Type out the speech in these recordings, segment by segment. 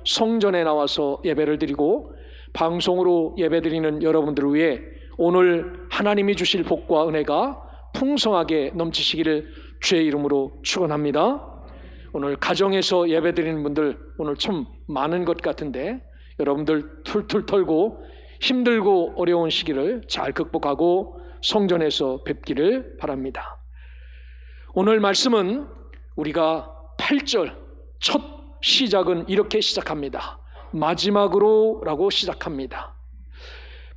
성전에 나와서 예배를 드리고 방송으로 예배드리는 여러분들을 위해 오늘 하나님이 주실 복과 은혜가 풍성하게 넘치시기를 주의 이름으로 축원합니다. 오늘 가정에서 예배드리는 분들 오늘 참 많은 것 같은데 여러분들 툴툴 털고 힘들고 어려운 시기를 잘 극복하고 성전에서 뵙기를 바랍니다. 오늘 말씀은 우리가 8절 첫 시작은 이렇게 시작합니다. 마지막으로 라고 시작합니다.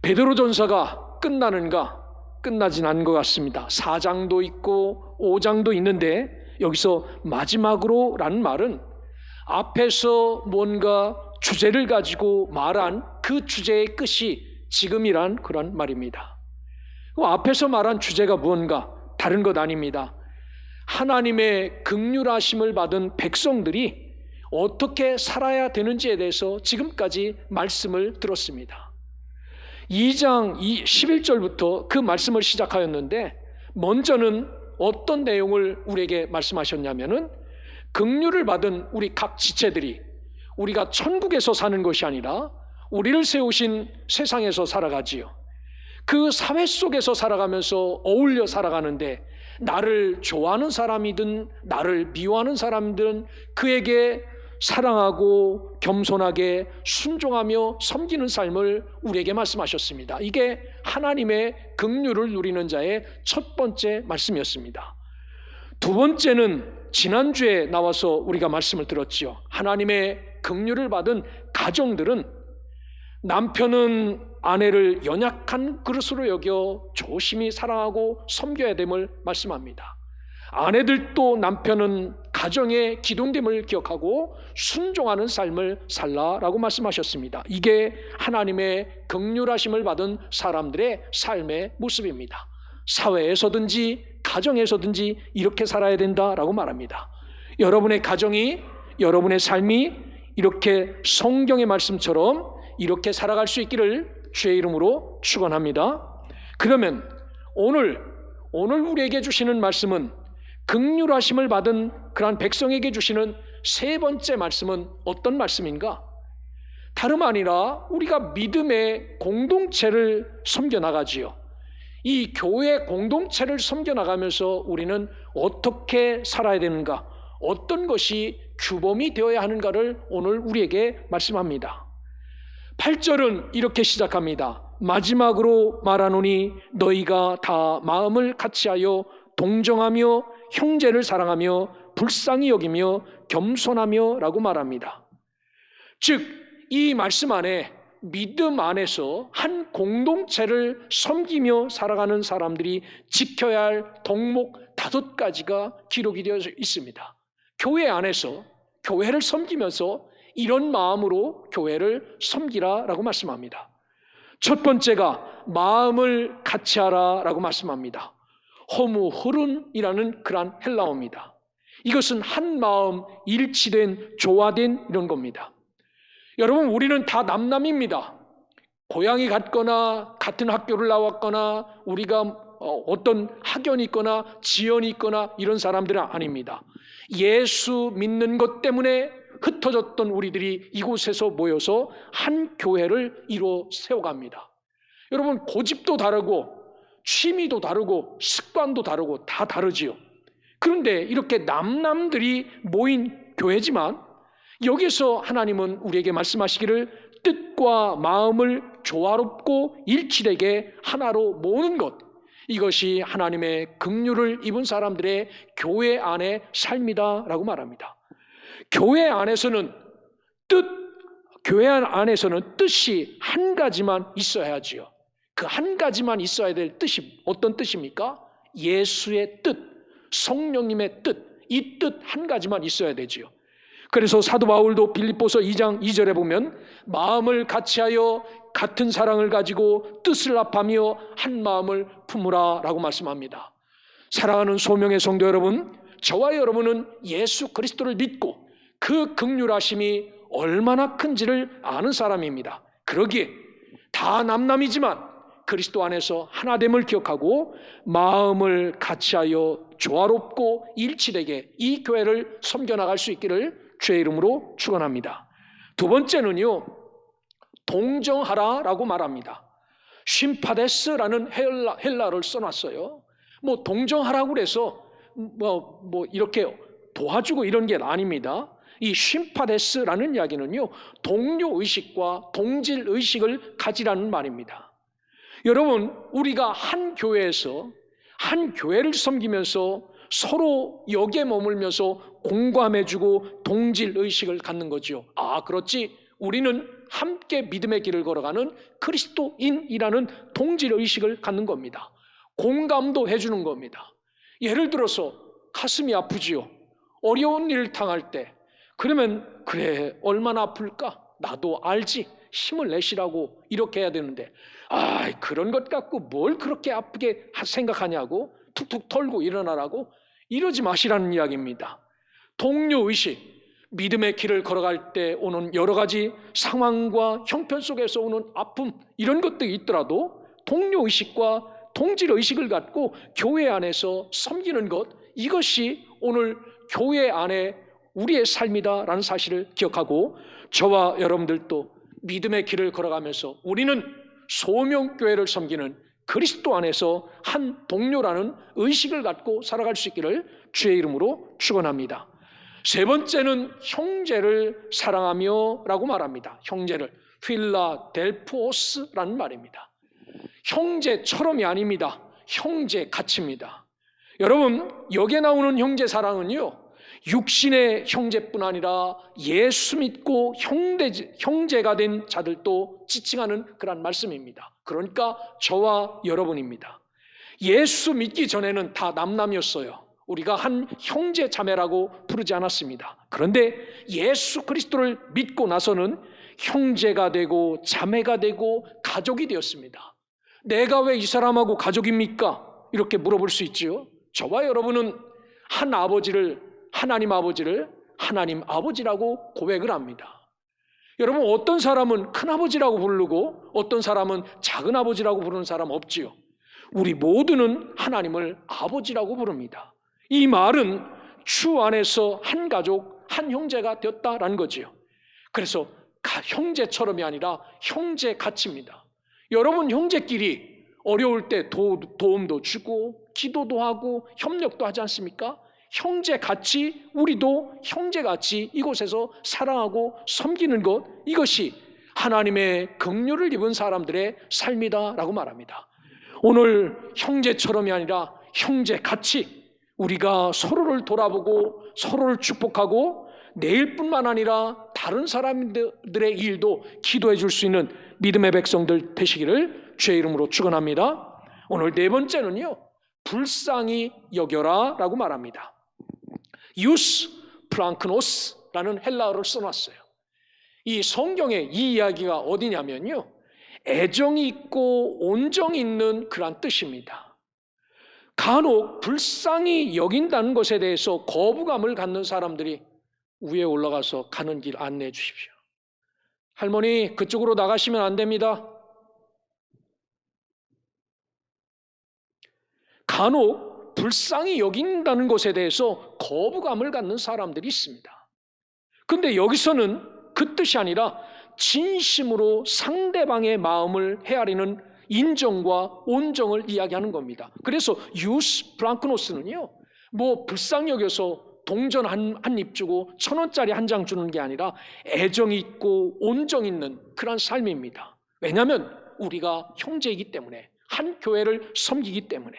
베드로전서가 끝나는가? 끝나진 않은 것 같습니다. 4장도 있고 5장도 있는데 여기서 마지막으로 라는 말은 앞에서 뭔가 주제를 가지고 말한 그 주제의 끝이 지금이란 그런 말입니다. 앞에서 말한 주제가 무언가 다른 것 아닙니다. 하나님의 긍휼하심을 받은 백성들이 어떻게 살아야 되는지에 대해서 지금까지 말씀을 들었습니다. 2장 11절부터 그 말씀을 시작하였는데 먼저는 어떤 내용을 우리에게 말씀하셨냐면은 긍휼을 받은 우리 각 지체들이 우리가 천국에서 사는 것이 아니라 우리를 세우신 세상에서 살아가지요. 그 사회 속에서 살아가면서 어울려 살아가는데 나를 좋아하는 사람이든 나를 미워하는 사람들은 그에게 사랑하고 겸손하게 순종하며 섬기는 삶을 우리에게 말씀하셨습니다. 이게 하나님의 긍휼을 누리는 자의 첫 번째 말씀이었습니다. 두 번째는 지난주에 나와서 우리가 말씀을 들었지요. 하나님의 긍휼을 받은 가정들은 남편은 아내를 연약한 그릇으로 여겨 조심히 사랑하고 섬겨야 됨을 말씀합니다. 아내들도 남편은 가정의 기둥됨을 기억하고 순종하는 삶을 살라라고 말씀하셨습니다. 이게 하나님의 긍휼하심을 받은 사람들의 삶의 모습입니다. 사회에서든지 가정에서든지 이렇게 살아야 된다라고 말합니다. 여러분의 가정이, 여러분의 삶이 이렇게 성경의 말씀처럼 이렇게 살아갈 수 있기를 주의 이름으로 축원합니다. 그러면 오늘 우리에게 주시는 말씀은 긍휼하심을 받은 그러한 백성에게 주시는 세 번째 말씀은 어떤 말씀인가? 다름 아니라 우리가 믿음의 공동체를 섬겨나가지요. 이 교회 공동체를 섬겨나가면서 우리는 어떻게 살아야 되는가? 어떤 것이 규범이 되어야 하는가를 오늘 우리에게 말씀합니다. 8절은 이렇게 시작합니다. 마지막으로 말하노니 너희가 다 마음을 같이하여 동정하며 형제를 사랑하며 불쌍히 여기며 겸손하며 라고 말합니다. 즉 이 말씀 안에 믿음 안에서 한 공동체를 섬기며 살아가는 사람들이 지켜야 할 덕목 5가지가 기록이 되어 있습니다. 교회 안에서 교회를 섬기면서 이런 마음으로 교회를 섬기라라고 말씀합니다. 첫 번째가 마음을 같이하라 라고 말씀합니다. 호무흐룬이라는 그런 헬라어입니다. 이것은 한 마음 일치된 조화된 이런 겁니다. 여러분, 우리는 다 남남입니다. 고향이 같거나 같은 학교를 나왔거나 우리가 어떤 학연이 있거나 지연이 있거나 이런 사람들은 아닙니다. 예수 믿는 것 때문에 흩어졌던 우리들이 이곳에서 모여서 한 교회를 이루어 세워갑니다. 여러분, 고집도 다르고 취미도 다르고 습관도 다르고 다 다르지요. 그런데 이렇게 남남들이 모인 교회지만 여기서 하나님은 우리에게 말씀하시기를 뜻과 마음을 조화롭고 일치되게 하나로 모으는 것, 이것이 하나님의 긍휼을 입은 사람들의 교회 안의 삶이다라고 말합니다. 교회 안에서는 뜻이 한 가지만 있어야지요. 그 한 가지만 있어야 될 뜻이 어떤 뜻입니까? 예수의 뜻, 성령님의 뜻, 이 뜻 한 가지만 있어야 되지요. 그래서 사도 바울도 빌립보서 2장 2절에 보면 마음을 같이하여 같은 사랑을 가지고 뜻을 합하며 한 마음을 품으라 라고 말씀합니다. 사랑하는 소명의 성도 여러분, 저와 여러분은 예수 그리스도를 믿고 그 긍휼하심이 얼마나 큰지를 아는 사람입니다. 그러기에 다 남남이지만 그리스도 안에서 하나됨을 기억하고 마음을 같이하여 조화롭고 일치되게 이 교회를 섬겨나갈 수 있기를 주의 이름으로 축원합니다. 두 번째는요, 동정하라라고 말합니다. 심파데스라는 헬라어를 써놨어요. 뭐 동정하라고 그래서 이렇게 도와주고 이런 게 아닙니다. 이 심파데스라는 이야기는요, 동료의식과 동질의식을 가지라는 말입니다. 여러분, 우리가 한 교회에서 한 교회를 섬기면서 서로 역에 머물면서 공감해주고 동질의식을 갖는 거죠. 아, 그렇지, 우리는 함께 믿음의 길을 걸어가는 그리스도인이라는 동질의식을 갖는 겁니다. 공감도 해주는 겁니다. 예를 들어서 가슴이 아프지요. 어려운 일을 당할 때, 그러면 그래, 얼마나 아플까? 나도 알지, 힘을 내시라고 이렇게 해야 되는데, 그런 것 갖고 뭘 그렇게 아프게 생각하냐고 툭툭 털고 일어나라고 이러지 마시라는 이야기입니다. 동료의식, 믿음의 길을 걸어갈 때 오는 여러 가지 상황과 형편 속에서 오는 아픔, 이런 것들이 있더라도 동료의식과 동질의식을 갖고 교회 안에서 섬기는 것, 이것이 오늘 교회 안에 우리의 삶이다라는 사실을 기억하고, 저와 여러분들도 믿음의 길을 걸어가면서 우리는 소명교회를 섬기는 그리스도 안에서 한 동료라는 의식을 갖고 살아갈 수 있기를 주의 이름으로 축원합니다. 세 번째는 형제를 사랑하며 라고 말합니다. 형제를 필라델포스라는 말입니다. 형제처럼이 아닙니다. 형제같이입니다. 여러분, 여기에 나오는 형제 사랑은요, 육신의 형제뿐 아니라 예수 믿고 형제가 된 자들도 지칭하는 그런 말씀입니다. 그러니까 저와 여러분입니다. 예수 믿기 전에는 다 남남이었어요. 우리가 한 형제 자매라고 부르지 않았습니다. 그런데 예수 그리스도를 믿고 나서는 형제가 되고 자매가 되고 가족이 되었습니다. 내가 왜 이 사람하고 가족입니까? 이렇게 물어볼 수 있죠. 저와 여러분은 한 아버지를, 하나님 아버지를 하나님 아버지라고 고백을 합니다. 여러분, 어떤 사람은 큰아버지라고 부르고 어떤 사람은 작은아버지라고 부르는 사람 없지요. 우리 모두는 하나님을 아버지라고 부릅니다. 이 말은 주 안에서 한 가족, 한 형제가 되었다라는 거지요. 그래서 형제처럼이 아니라 형제같이입니다. 여러분, 형제끼리 어려울 때 도움도 주고 기도도 하고 협력도 하지 않습니까? 형제같이, 우리도 형제같이 이곳에서 사랑하고 섬기는 것, 이것이 하나님의 긍휼을 입은 사람들의 삶이다라고 말합니다. 오늘 형제처럼이 아니라 형제같이 우리가 서로를 돌아보고 서로를 축복하고 내일뿐만 아니라 다른 사람들의 일도 기도해 줄 수 있는 믿음의 백성들 되시기를 주의 이름으로 축원합니다. 오늘 네 번째는요, 불쌍히 여겨라 라고 말합니다. 유스 플랑크노스라는 헬라어를 써놨어요. 이 성경에 이 이야기가 어디냐면요, 애정이 있고 온정이 있는 그런 뜻입니다. 간혹 불쌍히 여긴다는 것에 대해서 거부감을 갖는 사람들이 위에 올라가서 가는 길 안내해 주십시오. 할머니, 그쪽으로 나가시면 안 됩니다. 간혹 불쌍히 여긴다는 것에 대해서 거부감을 갖는 사람들이 있습니다. 그런데 여기서는 그 뜻이 아니라 진심으로 상대방의 마음을 헤아리는 인정과 온정을 이야기하는 겁니다. 그래서 유스 플랑크노스는요, 불쌍히 여겨서 동전 한 입 주고 1,000원짜리 한 장 주는 게 아니라 애정이 있고 온정 있는 그런 삶입니다. 왜냐하면 우리가 형제이기 때문에, 한 교회를 섬기기 때문에.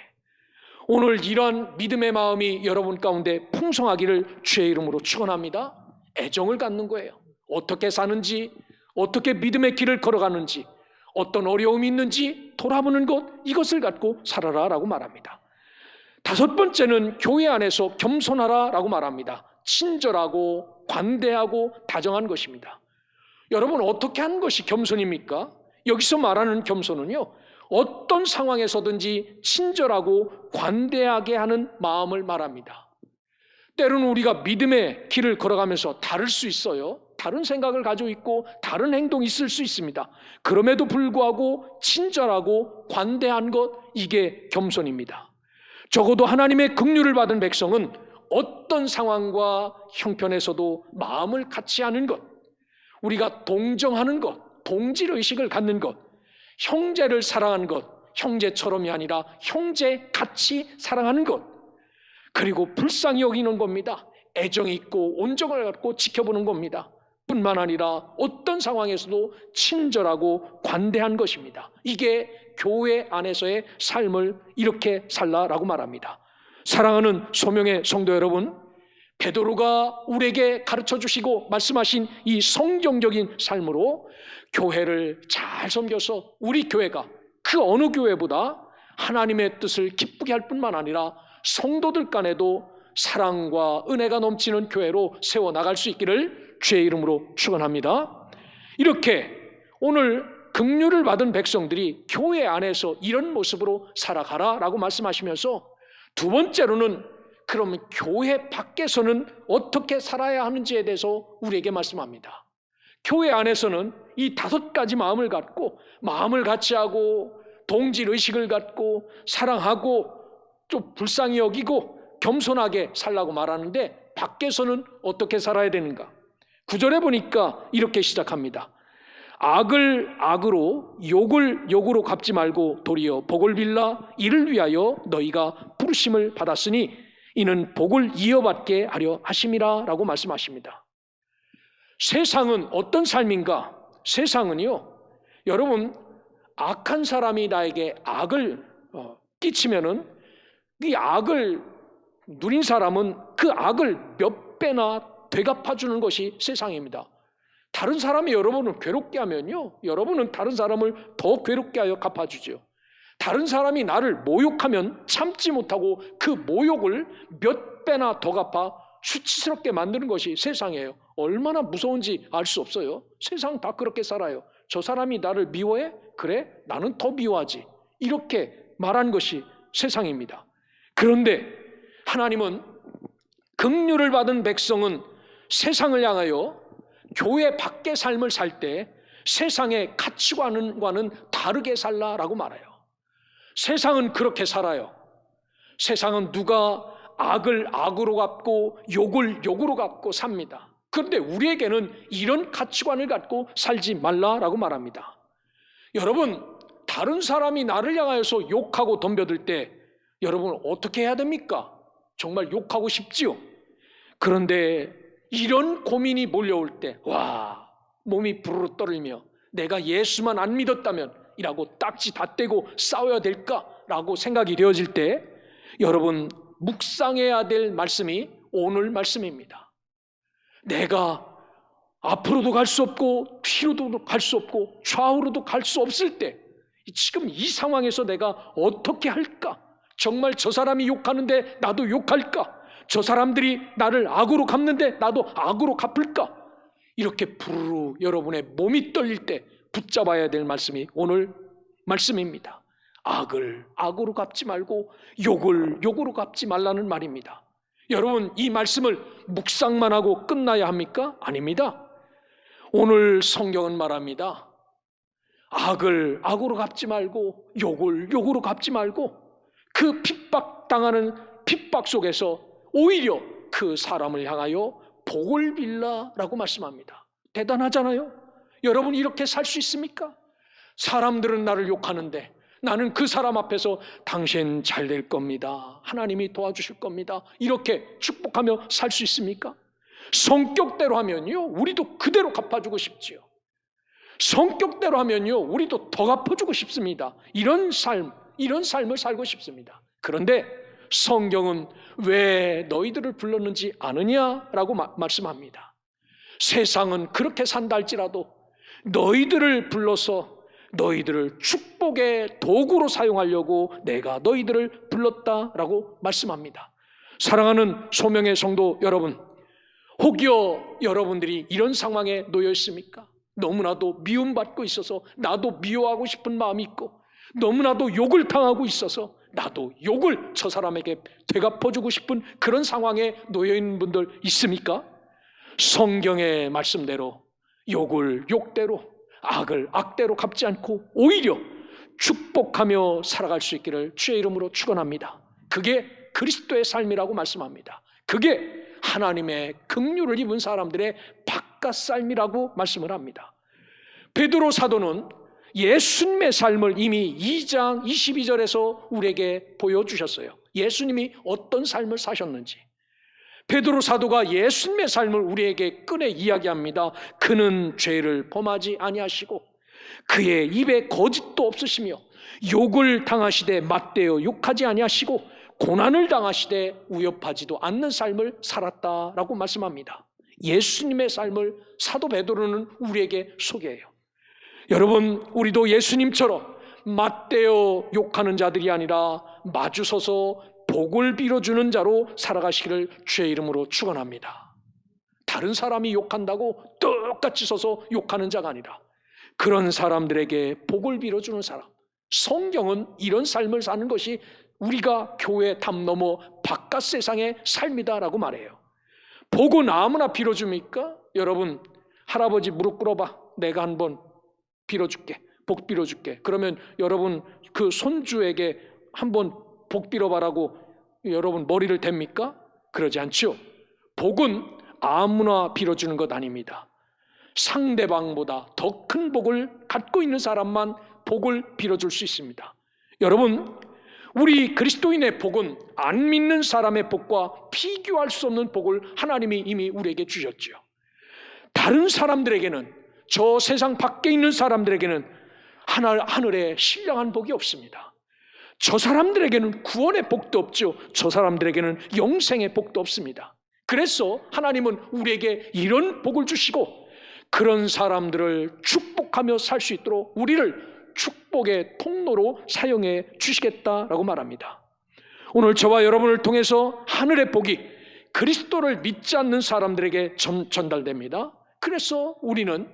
오늘 이러한 믿음의 마음이 여러분 가운데 풍성하기를 주의 이름으로 축원합니다. 애정을 갖는 거예요. 어떻게 사는지, 어떻게 믿음의 길을 걸어가는지, 어떤 어려움이 있는지 돌아보는 것, 이것을 갖고 살아라 라고 말합니다. 다섯 번째는 교회 안에서 겸손하라 라고 말합니다. 친절하고 관대하고 다정한 것입니다. 여러분, 어떻게 하는 것이 겸손입니까? 여기서 말하는 겸손은요, 어떤 상황에서든지 친절하고 관대하게 하는 마음을 말합니다. 때로는 우리가 믿음의 길을 걸어가면서 다를 수 있어요. 다른 생각을 가지고 있고 다른 행동이 있을 수 있습니다. 그럼에도 불구하고 친절하고 관대한 것, 이게 겸손입니다. 적어도 하나님의 긍휼을 받은 백성은 어떤 상황과 형편에서도 마음을 같이 하는 것, 우리가 동정하는 것, 동질의식을 갖는 것, 형제를 사랑하는 것, 형제처럼이 아니라 형제같이 사랑하는 것, 그리고 불쌍히 여기는 겁니다. 애정 있고 온정을 갖고 지켜보는 겁니다. 뿐만 아니라 어떤 상황에서도 친절하고 관대한 것입니다. 이게 교회 안에서의 삶을 이렇게 살라라고 말합니다. 사랑하는 소명의 성도 여러분, 베드로가 우리에게 가르쳐 주시고 말씀하신 이 성경적인 삶으로 교회를 잘 섬겨서 우리 교회가 그 어느 교회보다 하나님의 뜻을 기쁘게 할 뿐만 아니라 성도들 간에도 사랑과 은혜가 넘치는 교회로 세워나갈 수 있기를 주의 이름으로 축원합니다. 이렇게 오늘 긍휼을 받은 백성들이 교회 안에서 이런 모습으로 살아가라라고 말씀하시면서 두 번째로는 그러면 교회 밖에서는 어떻게 살아야 하는지에 대해서 우리에게 말씀합니다. 교회 안에서는 이 5가지 마음을 갖고 마음을 같이 하고 동질의식을 갖고 사랑하고 좀 불쌍히 여기고 겸손하게 살라고 말하는데 밖에서는 어떻게 살아야 되는가? 9절에 보니까 이렇게 시작합니다. 악을 악으로 욕을 욕으로 갚지 말고 도리어 복을 빌라 이를 위하여 너희가 부르심을 받았으니 이는 복을 이어받게 하려 하심이라 라고 말씀하십니다. 세상은 어떤 삶인가? 세상은요, 여러분, 악한 사람이 나에게 악을 끼치면은 이 악을 누린 사람은 그 악을 몇 배나 되갚아주는 것이 세상입니다. 다른 사람이 여러분을 괴롭게 하면요, 여러분은 다른 사람을 더 괴롭게 하여 갚아주죠. 다른 사람이 나를 모욕하면 참지 못하고 그 모욕을 몇 배나 더 갚아 수치스럽게 만드는 것이 세상이에요. 얼마나 무서운지 알 수 없어요. 세상 다 그렇게 살아요. 저 사람이 나를 미워해? 그래? 나는 더 미워하지. 이렇게 말하는 것이 세상입니다. 그런데 하나님은 긍휼을 받은 백성은 세상을 향하여 교회 밖의 삶을 살 때 세상의 가치관과는 다르게 살라라고 말해요. 세상은 그렇게 살아요. 세상은 누가 악을 악으로 갚고 욕을 욕으로 갚고 삽니다. 그런데 우리에게는 이런 가치관을 갖고 살지 말라라고 말합니다. 여러분, 다른 사람이 나를 향하여서 욕하고 덤벼들 때 여러분 어떻게 해야 됩니까? 정말 욕하고 싶지요. 그런데 이런 고민이 몰려올 때 와, 몸이 부르르 떨리며 내가 예수만 안 믿었다면 이라고 딱지 다 떼고 싸워야 될까라고 생각이 되어질 때 여러분 묵상해야 될 말씀이 오늘 말씀입니다. 내가 앞으로도 갈 수 없고 뒤로도 갈 수 없고 좌우로도 갈 수 없을 때 지금 이 상황에서 내가 어떻게 할까? 정말 저 사람이 욕하는데 나도 욕할까? 저 사람들이 나를 악으로 갚는데 나도 악으로 갚을까? 이렇게 부르르 여러분의 몸이 떨릴 때 붙잡아야 될 말씀이 오늘 말씀입니다. 악을 악으로 갚지 말고 욕을 욕으로 갚지 말라는 말입니다. 여러분, 이 말씀을 묵상만 하고 끝나야 합니까? 아닙니다. 오늘 성경은 말합니다. 악을 악으로 갚지 말고 욕을 욕으로 갚지 말고 그 핍박당하는 핍박 속에서 오히려 그 사람을 향하여 복을 빌라라고 말씀합니다. 대단하잖아요. 여러분 이렇게 살 수 있습니까? 사람들은 나를 욕하는데 나는 그 사람 앞에서 당신 잘 될 겁니다. 하나님이 도와주실 겁니다. 이렇게 축복하며 살 수 있습니까? 성격대로 하면요, 우리도 그대로 갚아주고 싶지요. 성격대로 하면요, 우리도 더 갚아주고 싶습니다. 이런 삶을 살고 싶습니다. 그런데 성경은 왜 너희들을 불렀는지 아느냐라고 말씀합니다. 세상은 그렇게 산다 할지라도 너희들을 불러서 너희들을 축복의 도구로 사용하려고 내가 너희들을 불렀다라고 말씀합니다. 사랑하는 소명의 성도 여러분, 혹여 여러분들이 이런 상황에 놓여 있습니까? 너무나도 미움받고 있어서 나도 미워하고 싶은 마음이 있고 너무나도 욕을 당하고 있어서 나도 욕을 저 사람에게 되갚아주고 싶은 그런 상황에 놓여 있는 분들 있습니까? 성경의 말씀대로 욕을 욕대로 악을 악대로 갚지 않고 오히려 축복하며 살아갈 수 있기를 주의 이름으로 축원합니다. 그게 그리스도의 삶이라고 말씀합니다. 그게 하나님의 긍휼을 입은 사람들의 바깥 삶이라고 말씀을 합니다. 베드로 사도는 예수님의 삶을 이미 2장 22절에서 우리에게 보여주셨어요. 예수님이 어떤 삶을 사셨는지. 베드로 사도가 예수님의 삶을 우리에게 꺼내 이야기합니다. 그는 죄를 범하지 아니하시고 그의 입에 거짓도 없으시며 욕을 당하시되 맞대어 욕하지 아니하시고 고난을 당하시되 위협하지도 않는 삶을 살았다라고 말씀합니다. 예수님의 삶을 사도 베드로는 우리에게 소개해요. 여러분, 우리도 예수님처럼 맞대어 욕하는 자들이 아니라 마주서서 복을 빌어주는 자로 살아가시기를 주의 이름으로 축원합니다. 다른 사람이 욕한다고 똑같이 서서 욕하는 자가 아니라 그런 사람들에게 복을 빌어주는 사람. 성경은 이런 삶을 사는 것이 우리가 교회 담 넘어 바깥 세상의 삶이다라고 말해요. 복은 아무나 빌어줍니까? 여러분, 할아버지 무릎 꿇어봐. 내가 한번 빌어줄게. 복 빌어줄게. 그러면 여러분 그 손주에게 한번 복 빌어봐라고 여러분 머리를 댑니까? 그러지 않죠. 복은 아무나 빌어주는 것 아닙니다. 상대방보다 더 큰 복을 갖고 있는 사람만 복을 빌어줄 수 있습니다. 여러분, 우리 그리스도인의 복은 안 믿는 사람의 복과 비교할 수 없는 복을 하나님이 이미 우리에게 주셨죠. 다른 사람들에게는, 저 세상 밖에 있는 사람들에게는 하늘에 신령한 복이 없습니다. 저 사람들에게는 구원의 복도 없죠. 저 사람들에게는 영생의 복도 없습니다. 그래서 하나님은 우리에게 이런 복을 주시고 그런 사람들을 축복하며 살 수 있도록 우리를 축복의 통로로 사용해 주시겠다라고 말합니다. 오늘 저와 여러분을 통해서 하늘의 복이 그리스도를 믿지 않는 사람들에게 전달됩니다. 그래서 우리는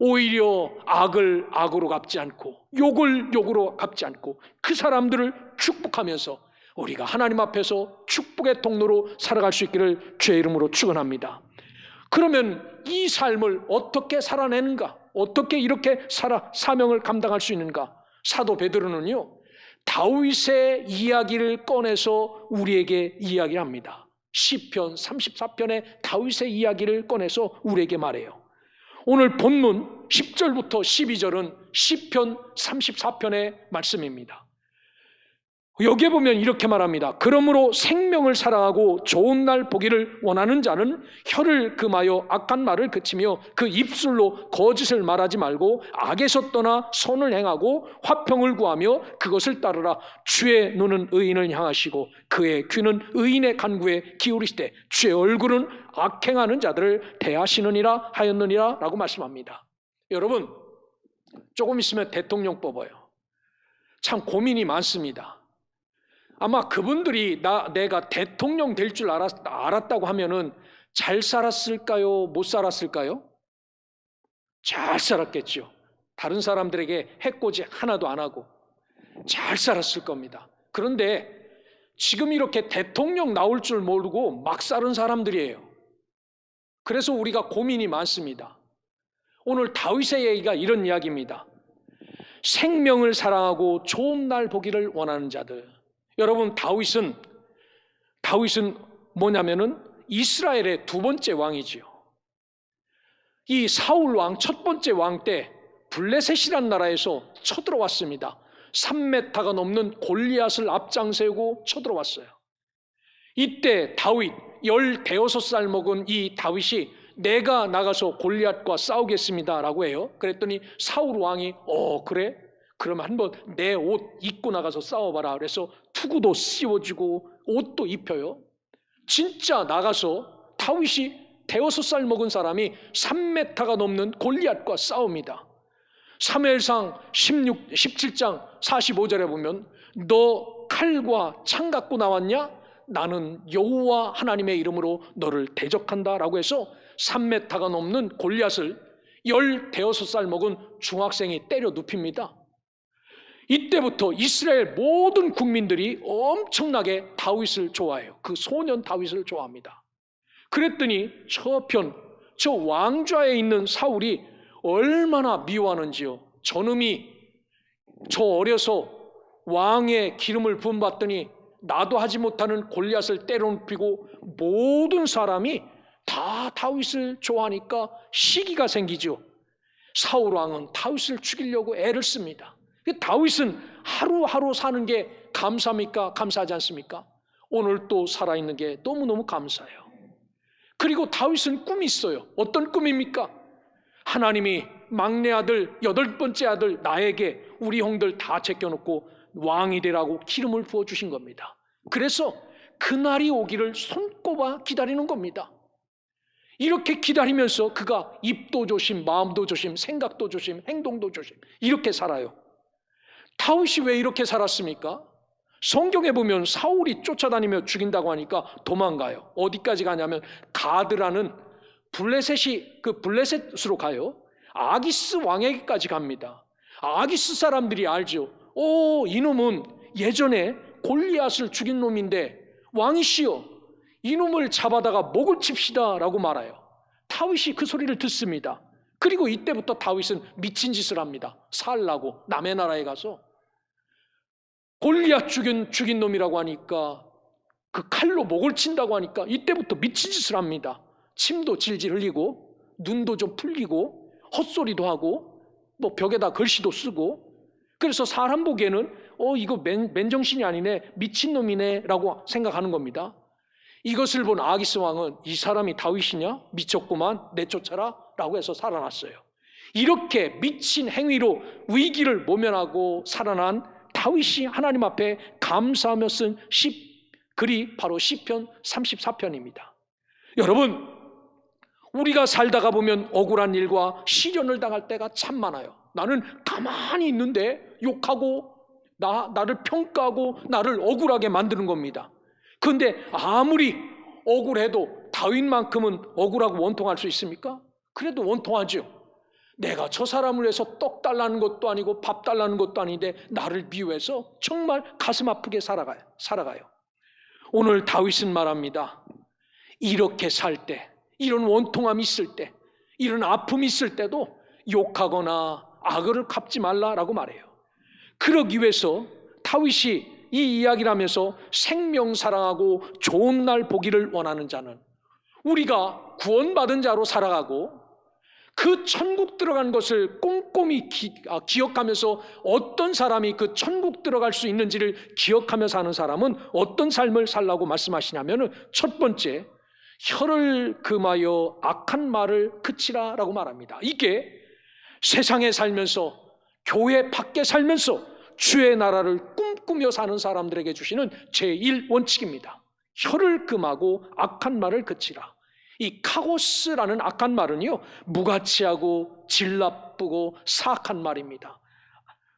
오히려 악을 악으로 갚지 않고 욕을 욕으로 갚지 않고 그 사람들을 축복하면서 우리가 하나님 앞에서 축복의 통로로 살아갈 수 있기를 주의 이름으로 축원합니다. 그러면 이 삶을 어떻게 살아내는가? 어떻게 이렇게 사명을 감당할 수 있는가? 사도 베드로는요, 다윗의 이야기를 꺼내서 우리에게 이야기합니다. 시편 34편의 다윗의 이야기를 꺼내서 우리에게 말해요. 오늘 본문 10절부터 12절은 시편 34편의 말씀입니다. 여기에 보면 이렇게 말합니다. 그러므로 생명을 사랑하고 좋은 날 보기를 원하는 자는 혀를 금하여 악한 말을 그치며 그 입술로 거짓을 말하지 말고 악에서 떠나 선을 행하고 화평을 구하며 그것을 따르라. 주의 눈은 의인을 향하시고 그의 귀는 의인의 간구에 기울이시되 주의 얼굴은 악행하는 자들을 대하시느니라 하였느니라 라고 말씀합니다. 여러분, 조금 있으면 대통령 뽑아요. 참 고민이 많습니다. 아마 그분들이 내가 대통령 될 줄 알았다고 하면은 잘 살았을까요? 못 살았을까요? 잘 살았겠죠. 다른 사람들에게 해코지 하나도 안 하고 잘 살았을 겁니다. 그런데 지금 이렇게 대통령 나올 줄 모르고 막 사는 사람들이에요. 그래서 우리가 고민이 많습니다. 오늘 다윗의 얘기가 이런 이야기입니다. 생명을 사랑하고 좋은 날 보기를 원하는 자들. 여러분, 다윗은 뭐냐면은 이스라엘의 두 번째 왕이지요. 이 사울 왕 첫 번째 왕 때 블레셋이란 나라에서 쳐들어왔습니다. 3m가 넘는 골리앗을 앞장세우고 쳐들어왔어요. 이때 다윗 16살 먹은 이 다윗이 내가 나가서 골리앗과 싸우겠습니다 라고 해요. 그랬더니 사울 왕이 그래? 그럼 한번 내 옷 입고 나가서 싸워봐라. 그래서 투구도 씌워주고 옷도 입혀요. 진짜 나가서 다윗이 16살 먹은 사람이 3m가 넘는 골리앗과 싸웁니다. 사무엘상 17장 45절에 보면 너 칼과 창 갖고 나왔냐? 나는 여호와 하나님의 이름으로 너를 대적한다 라고 해서 3m가 넘는 골리앗을 16살 먹은 중학생이 때려 눕힙니다. 이때부터 이스라엘 모든 국민들이 엄청나게 다윗을 좋아해요. 그 소년 다윗을 좋아합니다. 그랬더니 저 왕좌에 있는 사울이 얼마나 미워하는지요. 저놈이 저 어려서 왕의 기름을 부음받더니 나도 하지 못하는 골리앗을 때려 눕히고 모든 사람이 다 다윗을 좋아하니까 시기가 생기죠. 사울 왕은 다윗을 죽이려고 애를 씁니다. 다윗은 하루하루 사는 게 감사합니까? 감사하지 않습니까? 오늘 또 살아있는 게 너무너무 감사해요. 그리고 다윗은 꿈이 있어요. 어떤 꿈입니까? 하나님이 막내 아들, 8번째 아들 나에게 우리 형들 다 제껴놓고 왕이 되라고 기름을 부어주신 겁니다. 그래서 그날이 오기를 손꼽아 기다리는 겁니다. 이렇게 기다리면서 그가 입도 조심, 마음도 조심, 생각도 조심, 행동도 조심 이렇게 살아요. 다윗이 왜 이렇게 살았습니까? 성경에 보면 사울이 쫓아다니며 죽인다고 하니까 도망가요. 어디까지 가냐면 가드라는 블레셋으로 가요. 아기스 왕에게까지 갑니다. 아기스 사람들이 알죠. 이놈은 예전에 골리앗을 죽인 놈인데 왕이시여 이놈을 잡아다가 목을 칩시다 라고 말해요. 다윗이 그 소리를 듣습니다. 그리고 이때부터 다윗은 미친 짓을 합니다. 살라고 남의 나라에 가서 골리앗 죽인 놈이라고 하니까 그 칼로 목을 친다고 하니까 이때부터 미친 짓을 합니다. 침도 질질 흘리고 눈도 좀 풀리고 헛소리도 하고 뭐 벽에다 글씨도 쓰고 그래서 사람 보기에는 이거 맨정신이 아니네 미친놈이네 라고 생각하는 겁니다. 이것을 본 아기스 왕은 이 사람이 다윗이냐? 미쳤구만 내쫓아라 라고 해서 살아났어요. 이렇게 미친 행위로 위기를 모면하고 살아난 다윗이 하나님 앞에 감사하며 쓴 글이 바로 시편 34편입니다. 여러분 우리가 살다가 보면 억울한 일과 시련을 당할 때가 참 많아요. 나는 가만히 있는데 욕하고 나를 평가하고 나를 억울하게 만드는 겁니다. 그런데 아무리 억울해도 다윗만큼은 억울하고 원통할 수 있습니까? 그래도 원통하죠. 내가 저 사람을 위해서 떡 달라는 것도 아니고 밥 달라는 것도 아닌데 나를 미워해서 정말 가슴 아프게 살아가요. 오늘 다윗은 말합니다. 이렇게 살 때, 이런 원통함이 있을 때, 이런 아픔이 있을 때도 욕하거나 악을 갚지 말라라고 말해요. 그러기 위해서 다윗이 이 이야기를 하면서 생명 사랑하고 좋은 날 보기를 원하는 자는 우리가 구원받은 자로 살아가고 그 천국 들어간 것을 꼼꼼히 기억하면서 어떤 사람이 그 천국 들어갈 수 있는지를 기억하며 사는 사람은 어떤 삶을 살라고 말씀하시냐면 첫 번째, 혀를 금하여 악한 말을 그치라 라고 말합니다. 이게 세상에 살면서 교회 밖에 살면서 주의 나라를 꿈꾸며 사는 사람들에게 주시는 제1원칙입니다. 혀를 금하고 악한 말을 그치라. 이 카고스라는 악한 말은요 무가치하고 질 나쁘고 사악한 말입니다.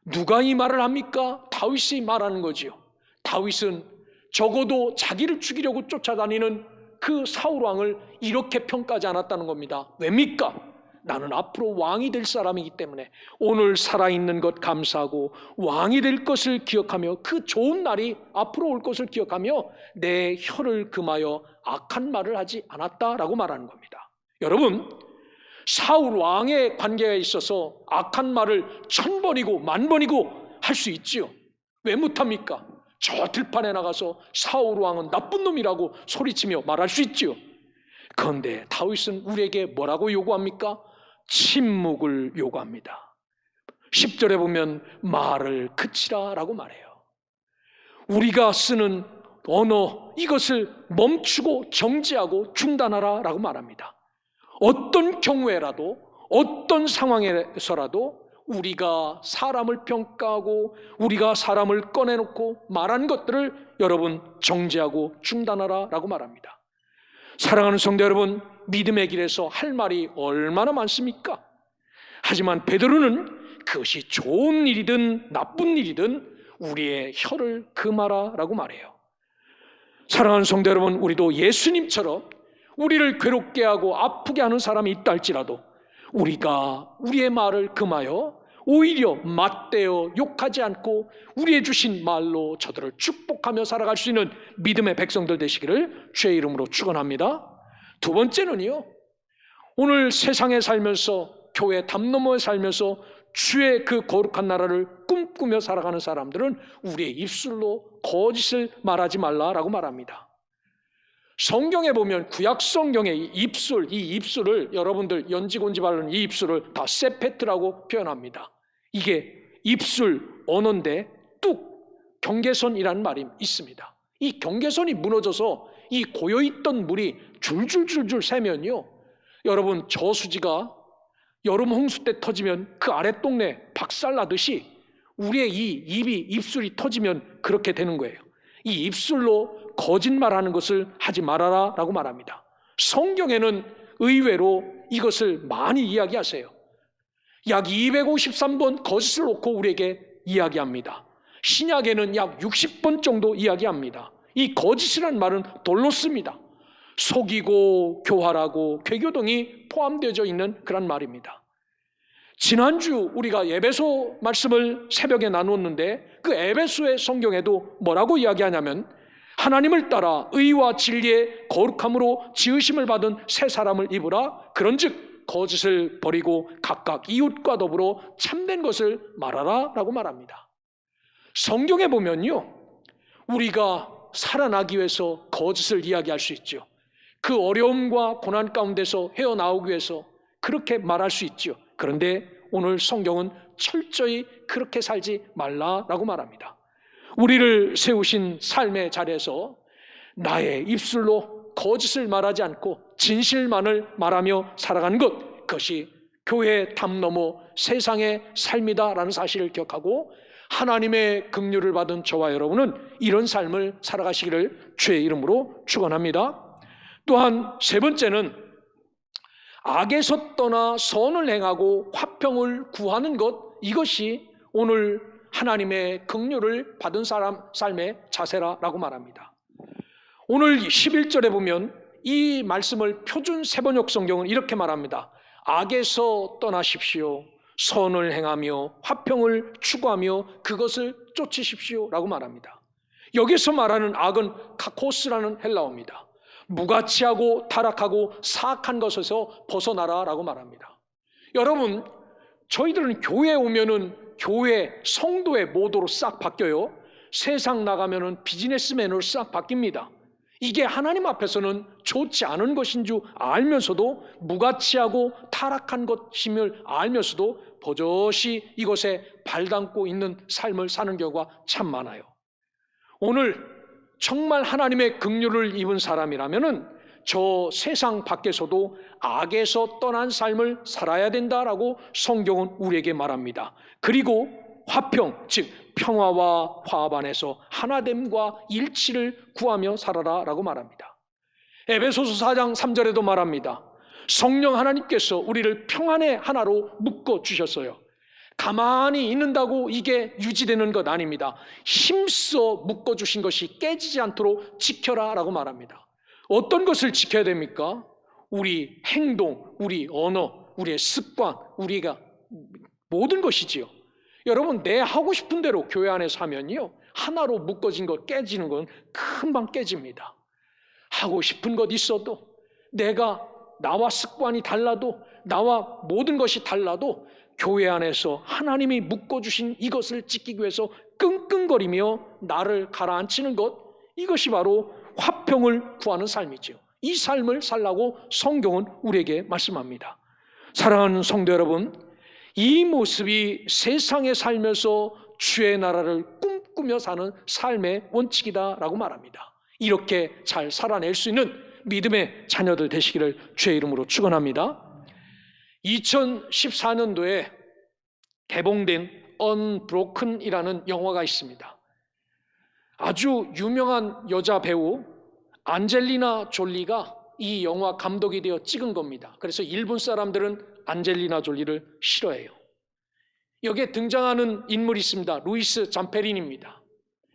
누가 이 말을 합니까? 다윗이 말하는 거지요. 다윗은 적어도 자기를 죽이려고 쫓아다니는 그 사울 왕을 이렇게 평가하지 않았다는 겁니다. 왜입니까? 나는 앞으로 왕이 될 사람이기 때문에 오늘 살아있는 것 감사하고 왕이 될 것을 기억하며 그 좋은 날이 앞으로 올 것을 기억하며 내 혀를 금하여 악한 말을 하지 않았다라고 말하는 겁니다. 여러분, 사울 왕의 관계에 있어서 악한 말을 1000번이고 10,000번이고 할 수 있지요. 왜 못합니까? 저 들판에 나가서 사울 왕은 나쁜 놈이라고 소리치며 말할 수 있지요. 그런데 다윗은 우리에게 뭐라고 요구합니까? 침묵을 요구합니다. 10절에 보면 말을 그치라 라고 말해요. 우리가 쓰는 언어 이것을 멈추고 정지하고 중단하라 라고 말합니다. 어떤 경우에라도 어떤 상황에서라도 우리가 사람을 평가하고 우리가 사람을 꺼내놓고 말한 것들을 여러분 정지하고 중단하라 라고 말합니다. 사랑하는 성도 여러분, 믿음의 길에서 할 말이 얼마나 많습니까? 하지만 베드로는 그것이 좋은 일이든 나쁜 일이든 우리의 혀를 금하라 라고 말해요. 사랑하는 성도 여러분, 우리도 예수님처럼 우리를 괴롭게 하고 아프게 하는 사람이 있다 할지라도 우리가 우리의 말을 금하여 오히려 맞대어 욕하지 않고 우리의 주신 말로 저들을 축복하며 살아갈 수 있는 믿음의 백성들 되시기를 주의 이름으로 축원합니다. 두 번째는요, 오늘 세상에 살면서 교회 담 너머에 살면서 주의 그 거룩한 나라를 꿈꾸며 살아가는 사람들은 우리의 입술로 거짓을 말하지 말라라고 말합니다. 성경에 보면 구약 성경의 이 입술을 여러분들 연지곤지 바르는 이 입술을 다 세페트라고 표현합니다. 이게 입술 언어인데 뚝 경계선이라는 말이 있습니다. 이 경계선이 무너져서 이 고여있던 물이 줄줄줄줄 새면요, 여러분 저수지가 여름 홍수 때 터지면 그 아랫동네 박살나듯이 우리의 이 입술이 터지면 그렇게 되는 거예요. 이 입술로 거짓말하는 것을 하지 말아라 라고 말합니다. 성경에는 의외로 이것을 많이 이야기하세요. 약 253번 거짓을 놓고 우리에게 이야기합니다. 신약에는 약 60번 정도 이야기합니다. 이 거짓이란 말은 돌로스입니다. 속이고 교활하고 괴교 등이 포함되어 있는 그런 말입니다. 지난주 우리가 에베소 말씀을 새벽에 나누었는데 그 에베소의 성경에도 뭐라고 이야기하냐면 하나님을 따라 의와 진리의 거룩함으로 지으심을 받은 새 사람을 입으라. 그런즉 거짓을 버리고 각각 이웃과 더불어 참된 것을 말하라 라고 말합니다. 성경에 보면요, 우리가 살아나기 위해서 거짓을 이야기할 수 있죠. 그 어려움과 고난 가운데서 헤어나오기 위해서 그렇게 말할 수 있죠. 그런데 오늘 성경은 철저히 그렇게 살지 말라라고 말합니다. 우리를 세우신 삶의 자리에서 나의 입술로 거짓을 말하지 않고 진실만을 말하며 살아가는 것, 그것이 교회의 담 넘어 세상의 삶이다라는 사실을 기억하고 하나님의 긍휼을 받은 저와 여러분은 이런 삶을 살아가시기를 주의 이름으로 축원합니다. 또한 세 번째는 악에서 떠나 선을 행하고 화평을 구하는 것, 이것이 오늘 하나님의 긍휼을 받은 사람 삶의 자세라고 말합니다. 오늘 11절에 보면 이 말씀을 표준 세번역 성경은 이렇게 말합니다. 악에서 떠나십시오. 선을 행하며 화평을 추구하며 그것을 쫓으십시오 라고 말합니다. 여기서 말하는 악은 카코스라는 헬라어입니다. 무가치하고 타락하고 사악한 것에서 벗어나라 라고 말합니다. 여러분, 저희들은 교회에 오면은 교회 성도의 모도로 싹 바뀌어요. 세상 나가면은 비즈니스맨으로 싹 바뀝니다. 이게 하나님 앞에서는 좋지 않은 것인 줄 알면서도 무가치하고 타락한 것임을 알면서도 버젓이 이것에 발담고 있는 삶을 사는 경우가 참 많아요. 오늘 정말 하나님의 긍휼을 입은 사람이라면은 저 세상 밖에서도 악에서 떠난 삶을 살아야 된다라고 성경은 우리에게 말합니다. 그리고 화평, 즉 평화와 화합 안에서 하나됨과 일치를 구하며 살아라 라고 말합니다. 에베소서 4장 3절에도 말합니다. 성령 하나님께서 우리를 평안의 하나로 묶어 주셨어요. 가만히 있는다고 이게 유지되는 것 아닙니다. 힘써 묶어 주신 것이 깨지지 않도록 지켜라 라고 말합니다. 어떤 것을 지켜야 됩니까? 우리 행동, 우리 언어, 우리의 습관, 우리가 모든 것이지요. 여러분, 내 하고 싶은 대로 교회 안에서 하면요, 하나로 묶어진 것 깨지는 건 금방 깨집니다. 하고 싶은 것 있어도, 나와 습관이 달라도, 나와 모든 것이 달라도 교회 안에서 하나님이 묶어주신 이것을 지키기 위해서 끙끙거리며 나를 가라앉히는 것, 이것이 바로 화평을 구하는 삶이죠. 이 삶을 살라고 성경은 우리에게 말씀합니다. 사랑하는 성도 여러분, 이 모습이 세상에 살면서 주의 나라를 꿈꾸며 사는 삶의 원칙이다라고 말합니다. 이렇게 잘 살아낼 수 있는 믿음의 자녀들 되시기를 주의 이름으로 축원합니다. 2014년도에 개봉된 언브로큰이라는 영화가 있습니다. 아주 유명한 여자 배우 안젤리나 졸리가 이 영화 감독이 되어 찍은 겁니다. 그래서 일본 사람들은 안젤리나 졸리를 싫어해요. 여기에 등장하는 인물이 있습니다. 루이스 잠페린입니다.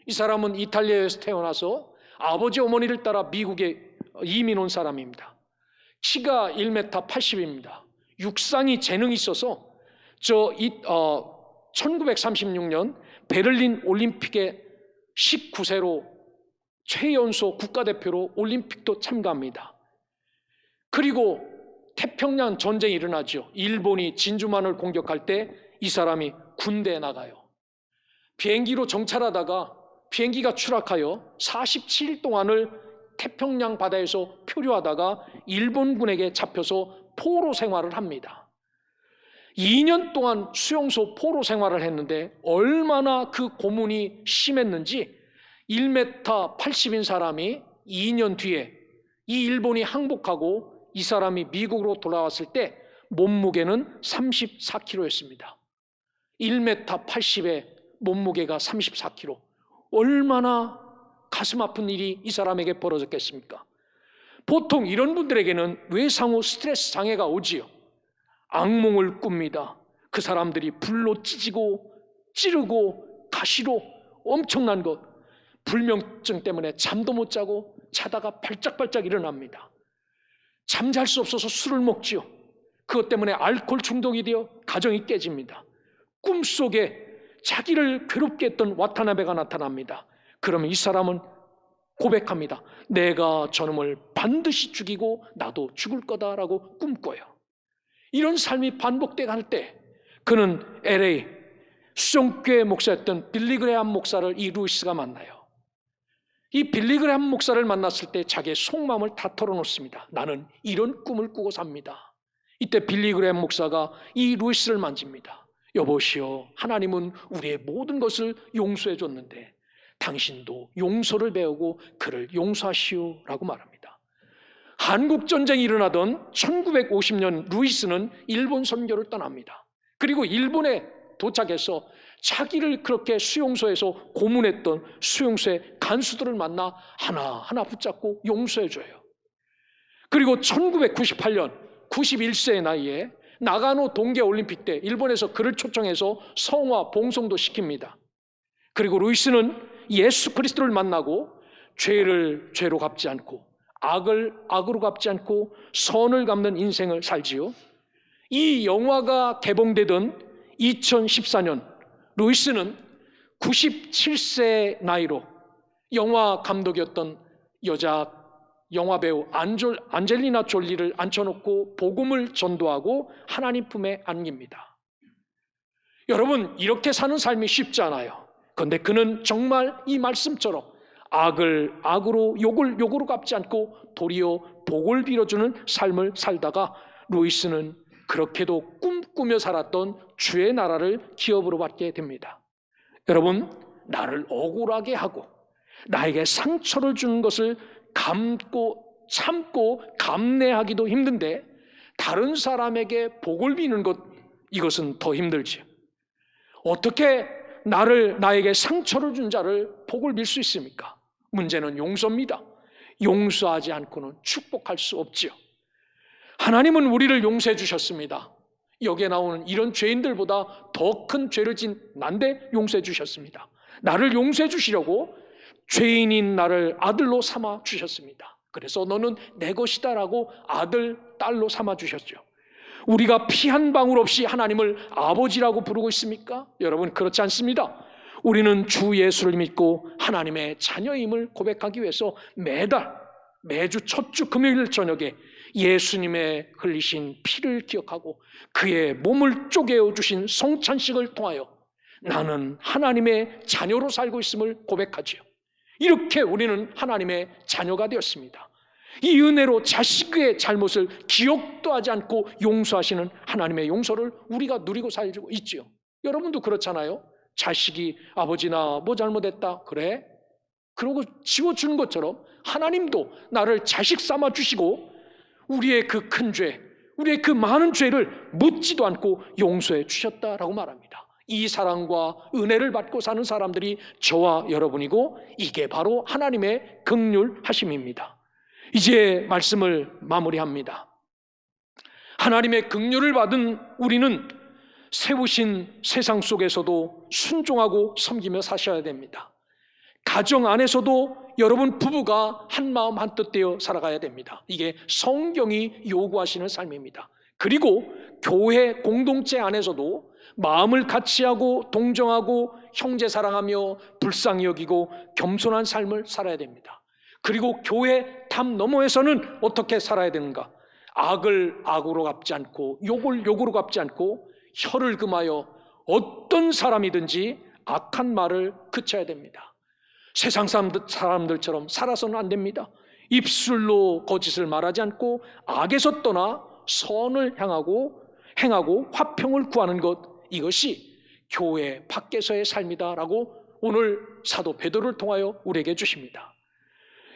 이 사람은 이탈리아에서 태어나서 아버지 어머니를 따라 미국에 이민 온 사람입니다. 키가 1m 80입니다. 육상이 재능이 있어서 1936년 베를린 올림픽에 19세로 최연소 국가대표로 올림픽도 참가합니다. 그리고 태평양 전쟁이 일어나죠. 일본이 진주만을 공격할 때 이 사람이 군대에 나가요. 비행기로 정찰하다가 비행기가 추락하여 47일 동안을 태평양 바다에서 표류하다가 일본군에게 잡혀서 포로 생활을 합니다. 2년 동안 수용소 포로 생활을 했는데 얼마나 그 고문이 심했는지 1m 80인 사람이 2년 뒤에 이 일본이 항복하고 이 사람이 미국으로 돌아왔을 때 몸무게는 34kg였습니다. 1m 80에 몸무게가 34kg. 얼마나 가슴 아픈 일이 이 사람에게 벌어졌겠습니까? 보통 이런 분들에게는 외상후 스트레스 장애가 오지요. 악몽을 꿉니다. 그 사람들이 불로 찢고 찌르고 가시로 엄청난 것, 불면증 때문에 잠도 못 자고 자다가 발작발작 일어납니다. 잠잘 수 없어서 술을 먹지요. 그것 때문에 알코올 중독이 되어 가정이 깨집니다. 꿈속에 자기를 괴롭게 했던 와타나베가 나타납니다. 그러면 이 사람은 고백합니다. 내가 저놈을 반드시 죽이고 나도 죽을 거다라고 꿈꿔요. 이런 삶이 반복되게 할 때 그는 LA 수정교회 목사였던 빌리 그레함 목사를 이 루이스가 만나요. 이 빌리 그레함 목사를 만났을 때 자기의 속마음을 다 털어놓습니다. 나는 이런 꿈을 꾸고 삽니다. 이때 빌리 그레함 목사가 이 루이스를 만집니다. 여보시오, 하나님은 우리의 모든 것을 용서해 줬는데 당신도 용서를 배우고 그를 용서하시오 라고 말합니다. 한국전쟁이 일어나던 1950년 루이스는 일본 선교를 떠납니다. 그리고 일본에 도착해서 자기를 그렇게 수용소에서 고문했던 수용소의 간수들을 만나 하나하나 붙잡고 용서해줘요. 그리고 1998년 91세의 나이에 나가노 동계올림픽 때 일본에서 그를 초청해서 성화 봉송도 시킵니다. 그리고 루이스는 예수 그리스도를 만나고 죄를 죄로 갚지 않고 악을 악으로 갚지 않고 선을 갚는 인생을 살지요. 이 영화가 개봉되던 2014년 루이스는 97세 나이로 영화 감독이었던 여자 영화배우 안젤리나 졸리를 앉혀놓고 복음을 전도하고 하나님 품에 안깁니다. 여러분, 이렇게 사는 삶이 쉽지 않아요. 그런데 그는 정말 이 말씀처럼 악을 악으로 욕을 욕으로 갚지 않고 도리어 복을 빌어주는 삶을 살다가 루이스는 그렇게도 꿈꾸며 살았던 주의 나라를 기업으로 받게 됩니다. 여러분, 나를 억울하게 하고 나에게 상처를 주는 것을 감고 참고 감내하기도 힘든데 다른 사람에게 복을 비는 것, 이것은 더 힘들지요. 어떻게 나에게 상처를 준 자를 복을 빌 수 있습니까? 문제는 용서입니다. 용서하지 않고는 축복할 수 없지요. 하나님은 우리를 용서해 주셨습니다. 여기에 나오는 이런 죄인들보다 더 큰 죄를 진 난데 용서해 주셨습니다. 나를 용서해 주시려고 죄인인 나를 아들로 삼아 주셨습니다. 그래서 너는 내 것이다 라고 아들, 딸로 삼아 주셨죠. 우리가 피 한 방울 없이 하나님을 아버지라고 부르고 있습니까? 여러분, 그렇지 않습니다. 우리는 주 예수를 믿고 하나님의 자녀임을 고백하기 위해서 매주 첫 주 금요일 저녁에 예수님의 흘리신 피를 기억하고 그의 몸을 쪼개어 주신 성찬식을 통하여 나는 하나님의 자녀로 살고 있음을 고백하지요. 이렇게 우리는 하나님의 자녀가 되었습니다. 이 은혜로 자식의 잘못을 기억도 하지 않고 용서하시는 하나님의 용서를 우리가 누리고 살고 있지요. 여러분도 그렇잖아요. 자식이 아버지나 뭐 잘못했다 그래? 그러고 지워주는 것처럼 하나님도 나를 자식 삼아 주시고 우리의 그 큰 죄, 우리의 그 많은 죄를 묻지도 않고 용서해 주셨다라고 말합니다. 이 사랑과 은혜를 받고 사는 사람들이 저와 여러분이고 이게 바로 하나님의 긍휼하심입니다. 이제 말씀을 마무리합니다. 하나님의 긍휼을 받은 우리는 세우신 세상 속에서도 순종하고 섬기며 사셔야 됩니다. 가정 안에서도 여러분 부부가 한마음 한뜻 되어 살아가야 됩니다. 이게 성경이 요구하시는 삶입니다. 그리고 교회 공동체 안에서도 마음을 같이하고 동정하고 형제 사랑하며 불쌍히 여기고 겸손한 삶을 살아야 됩니다. 그리고 교회 담 너머에서는 어떻게 살아야 되는가? 악을 악으로 갚지 않고 욕을 욕으로 갚지 않고 혀를 금하여 어떤 사람이든지 악한 말을 그쳐야 됩니다. 세상 사람들처럼 살아서는 안 됩니다. 입술로 거짓을 말하지 않고 악에서 떠나 선을 행하고 화평을 구하는 것, 이것이 교회 밖에서의 삶이다라고 오늘 사도 베드로를 통하여 우리에게 주십니다.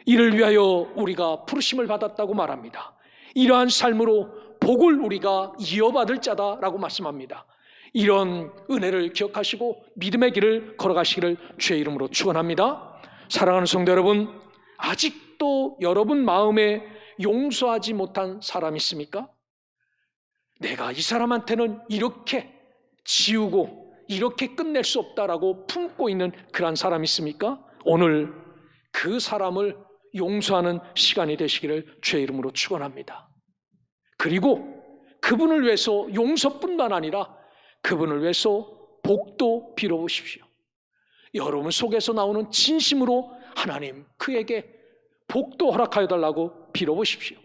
이를 위하여 우리가 부르심을 받았다고 말합니다. 이러한 삶으로 복을 우리가 이어받을 자다라고 말씀합니다. 이런 은혜를 기억하시고 믿음의 길을 걸어가시기를 주의 이름으로 축원합니다. 사랑하는 성도 여러분, 아직도 여러분 마음에 용서하지 못한 사람 있습니까? 내가 이 사람한테는 이렇게 지우고 이렇게 끝낼 수 없다라고 품고 있는 그런 사람 있습니까? 오늘 그 사람을 용서하는 시간이 되시기를 주의 이름으로 축원합니다. 그리고 그분을 위해서 용서뿐만 아니라 그분을 위해서 복도 빌어보십시오. 여러분 속에서 나오는 진심으로 하나님 그에게 복도 허락하여 달라고 빌어보십시오.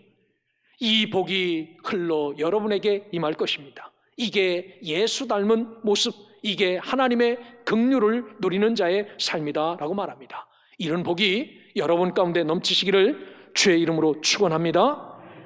이 복이 흘러 여러분에게 임할 것입니다. 이게 예수 닮은 모습, 이게 하나님의 긍휼을 누리는 자의 삶이다라고 말합니다. 이런 복이 여러분 가운데 넘치시기를 주의 이름으로 축원합니다.